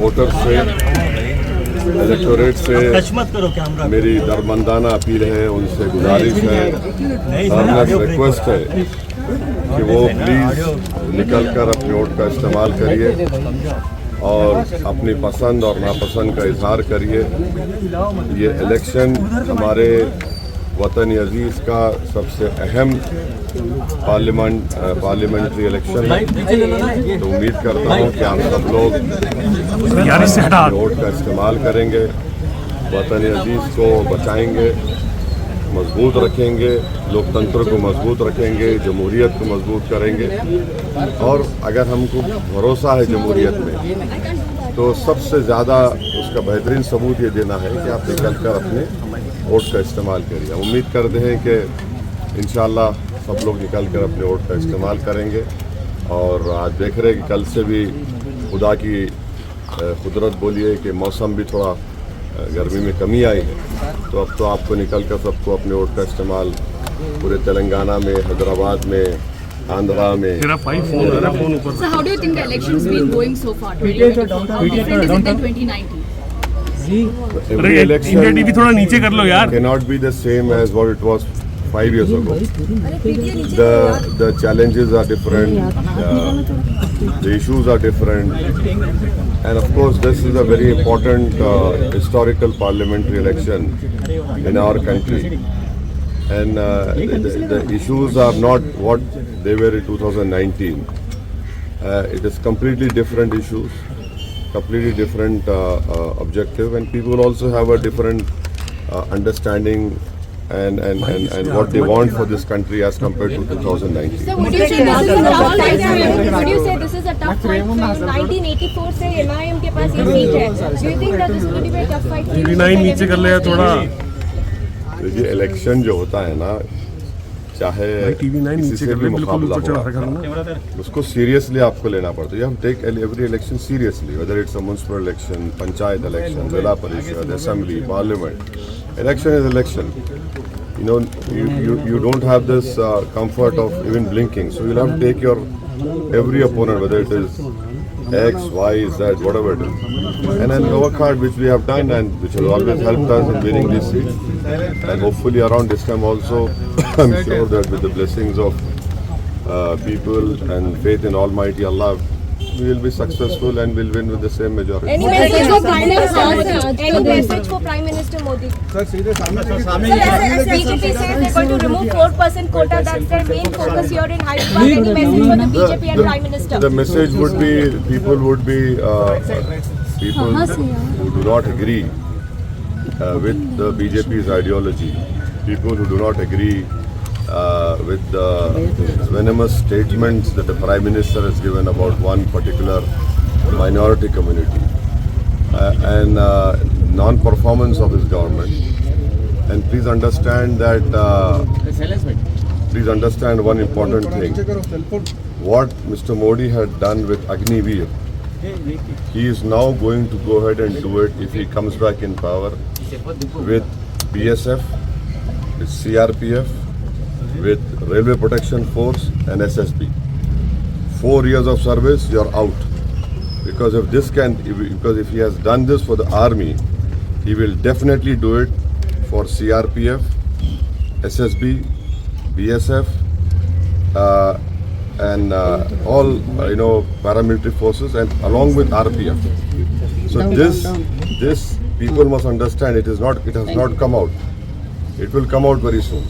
Voter से, electorate से मेरी दरमंदाना अपील है, उनसे गुजारिश है, रिक्वेस्ट है कि वो प्लीज़ निकल कर अपने वोट का इस्तेमाल करिए और अपनी पसंद और नापसंद का इजहार करिए। ये इलेक्शन हमारे वतन अजीज़ का सबसे अहम पार्लियामेंट्री इलेक्शन है। तो उम्मीद करता हूँ कि आप सब लोग वोट का इस्तेमाल करेंगे, वतन अजीज़ को बचाएंगे, मजबूत रखेंगे, लोकतंत्र को मजबूत रखेंगे, जमहूरियत को मजबूत करेंगे। और अगर हमको भरोसा है जमहूरियत में, तो सबसे ज़्यादा उसका बेहतरीन सबूत ये देना है कि आप निकल कर अपने वोट का इस्तेमाल करिए। हम उम्मीद करते हैं कि इंशाअल्लाह सब लोग निकल कर अपने वोट का इस्तेमाल करेंगे। और आज देख रहे हैं कि कल से भी खुदा की कुदरत बोलिए कि मौसम भी थोड़ा गर्मी में कमी आई है, तो अब तो आपको निकल कर सबको अपने वोट का इस्तेमाल पूरे तेलंगाना में, हैदराबाद में, आंध्रा में। So how do you think the elections been going so far? 2022, how different is it than 2019? Every election थोड़ा नीचे कर लो यार। cannot be the same as what it was 5 years ago. The challenges are different, the issues are different, and of course this is a very important historical parliamentary election in our country. And the issues are not what they were in 2019. It is completely different issues, completely different objective, and people also have a different understanding and what they want for this country as compared to 2019. So would you say this is a tough fight for you? Would you say this is a tough fight for you? 1984 से MIM के पास ये seat है. Do you think that this will be a tough fight for you? नीचे कर ले थोड़ा। ये election जो होता है ना, चाहे किसी से भी मुकाबला हो, उसको सीरियसली आपको लेना पड़ता है। हम take every election seriously, whether it's a municipal election, panchayat election, Zilla Parishad, assembly, parliament. Election is election. You know, you don't have this comfort of even blinking. So you'll have to take your every opponent, whether it is X, Y, Z, whatever it is, and then work hard, which we have done and which has always helped us in winning this seat. And hopefully around this time also, I'm sure that with the blessings of people and faith in Almighty Allah, we will be successful and will win with the same majority. Any message for Prime Minister? Any message for Prime Minister Modi? Sir, BJP says they're going to remove 4% quota. That's their main focus here in Hyderabad. Any message for the BJP and Prime Minister? The message would be, people who do not agree with the BJP's ideology, people who do not agree with the venomous statements that the Prime Minister has given about one particular minority community and non-performance of his government. And please understand one important thing. What Mr. Modi had done with Agniveer, he is now going to go ahead and do it if he comes back in power with BSF, with CRPF, with Railway Protection Force and SSB. 4 years of service, you're out. Because if he has done this for the army, he will definitely do it for CRPF, SSB, BSF, and all paramilitary forces, and along with RPF. So this people must understand. It has not come out. It will come out very soon.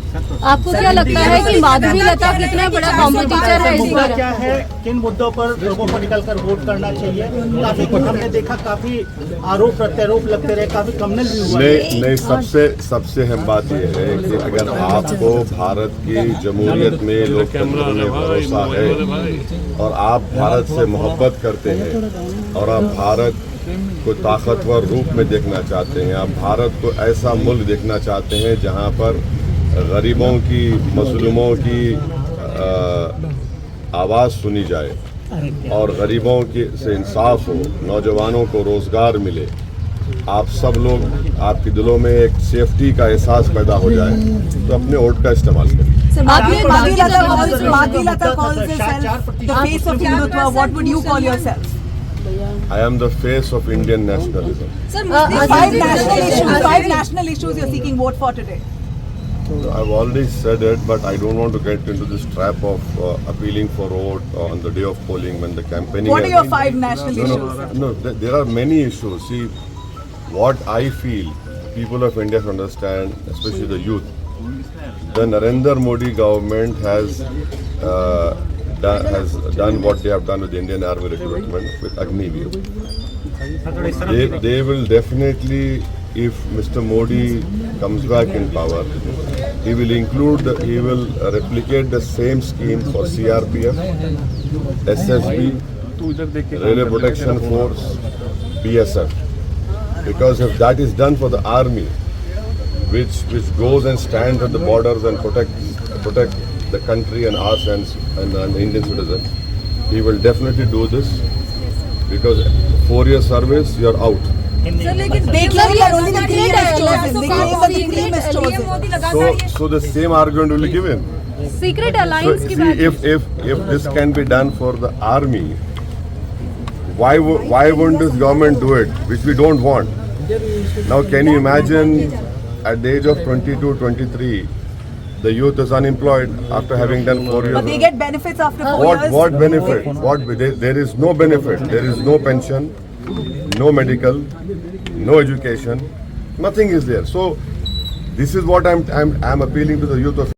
आपको क्या लगता है कि माधुरी लता कितना बड़ा competitor है इस बार? क्या है, किन मुद्दों पर लोगों को निकलकर वोट करना चाहिए? काफी हमने देखा, काफी आरोप प्रत्यारोप लगते रहे, काफी कमनल भी हुआ। नहीं, सबसे अहम बात यह है कि अगर आपको भारत की जमहूरियत में, लोकतंत्र में भरोसा है और आप भारत से मोहब्बत करते हैं और आप भारत को ताकतवर रूप में देखना चाहते हैं, आप भारत को ऐसा मुल्क देखना चाहते हैं जहां पर गरीबों की, मजलूमों की आवाज़ सुनी जाए और गरीबों की से इंसाफ हो, नौजवानों को रोज़गार मिले, आप सब लोग, आपके दिलों में एक सेफ्टी का एहसास पैदा हो जाए, तो अपने वोट का इस्तेमाल करिए। Madhilata calls herself the face of Hindutva. What would you call yourself? I am the face of Indian nationalism. Five national issues you're seeking vote for today. I've already said it, but I don't want to get into this trap of appealing for vote on the day of polling when the campaigning. What are has your been- five national issues? There are many issues. See, what I feel people of India should understand, especially the youth, the Narendra Modi government has done what they have done with the Indian Army recruitment with Agniveer. They will definitely, if Mr. Modi comes back in power, he will replicate the same scheme for CRPF, SSB, Railway Protection Force, BSF. Because if that is done for the army, which goes and stands at the borders and protect the country and us and the Indian citizens, he will definitely do this. Because 4 year service, you are out. They claim that only the cream is chosen. They claim that the cream is chosen. So the same argument will be given. Secret So alliance की बात see, if this can be done for the army, why wouldn't this government do it, which we don't want? Now, can you imagine at the age of 22, 23, the youth is unemployed after having done 4 years? But they get benefits after 4 years. What benefit? There is no benefit. There is no pension, no medical, no education. Nothing is there. So this is what I'm appealing to the youth of